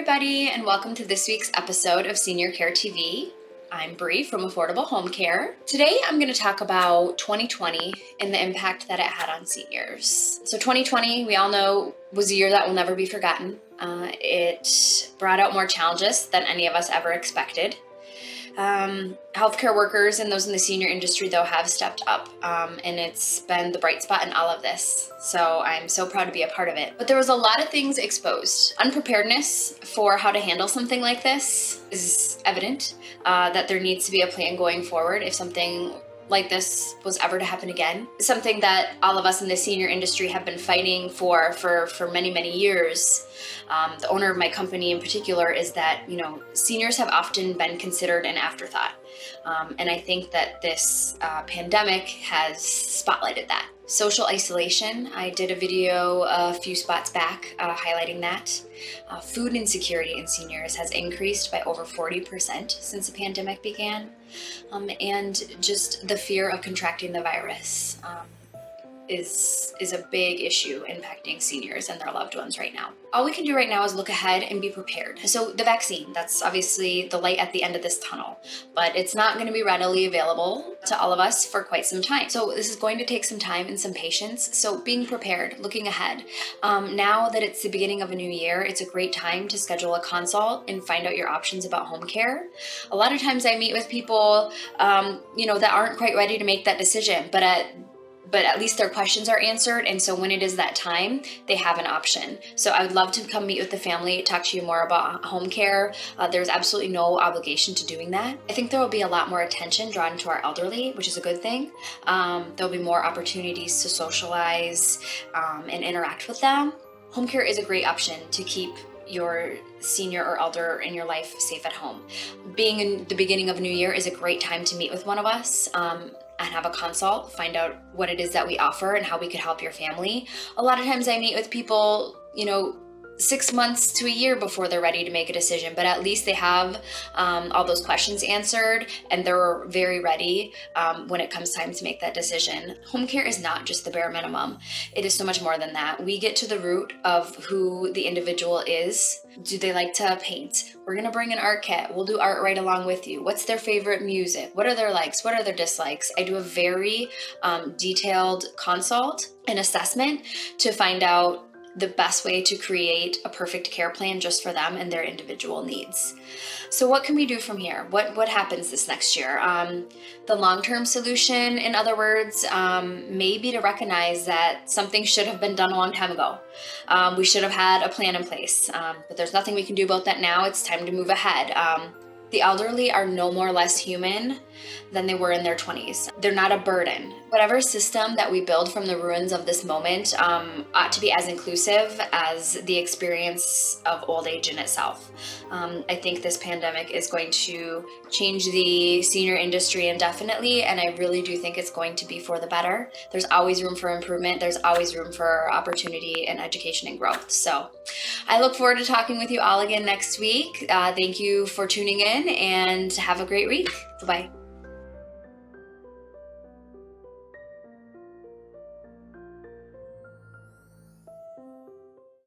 everybody, and welcome to this week's episode of Senior Care TV. I'm Bree from Affordable Home Care. Today I'm going to talk about 2020 and the impact that it had on seniors. So 2020, we all know, was a year that will never be forgotten. It brought out more challenges than any of us ever expected. Healthcare workers and those in the senior industry, though, have stepped up, and it's been the bright spot in all of this. So I'm so proud to be a part of it. But there was a lot of things exposed. Unpreparedness for how to handle something like this is evident, that there needs to be a plan going forward if something like this was ever to happen again. Something that all of us in the senior industry have been fighting for many, many years. The owner of my company in particular is that, seniors have often been considered an afterthought. And I think that this pandemic has spotlighted that. Social isolation, I did a video a few spots back highlighting that. Food insecurity in seniors has increased by over 40% since the pandemic began. And just the fear of contracting the virus is a big issue impacting seniors and their loved ones right now. All we can do right now is look ahead and be prepared. So the vaccine, that's obviously the light at the end of this tunnel, but it's not going to be readily available to all of us for quite some time. So this is going to take some time and some patience. So being prepared, looking ahead. Now that it's the beginning of a new year, it's a great time to schedule a consult and find out your options about home care. A lot of times I meet with people, that aren't quite ready to make that decision, but at least their questions are answered. And so when it is that time, they have an option. So I would love to come meet with the family, talk to you more about home care. There's absolutely no obligation to doing that. I think there will be a lot more attention drawn to our elderly, which is a good thing. There'll be more opportunities to socialize and interact with them. Home care is a great option to keep your senior or elder in your life safe at home. Being in the beginning of a new year is a great time to meet with one of us. And have a consult, find out what it is that we offer and how we could help your family. A lot of times I meet with people, 6 months to a year before they're ready to make a decision, but at least they have all those questions answered and they're very ready when it comes time to make that decision. Home care is not just the bare minimum. It is so much more than that. We get to the root of who the individual is. Do they like to paint? We're going to bring an art kit. We'll do art right along with you. What's their favorite music? What are their likes? What are their dislikes? I do a very detailed consult and assessment to find out the best way to create a perfect care plan just for them and their individual needs. So what can we do from here? What happens this next year? The long-term solution, in other words, may be to recognize that something should have been done a long time ago. We should have had a plan in place, but there's nothing we can do about that now. It's time to move ahead. The elderly are no more less human than they were in their 20s. They're not a burden. Whatever system that we build from the ruins of this moment ought to be as inclusive as the experience of old age in itself. I think this pandemic is going to change the senior industry indefinitely, and I really do think it's going to be for the better. There's always room for improvement. There's always room for opportunity and education and growth. So I look forward to talking with you all again next week. Thank you for tuning in and have a great week. Bye-bye.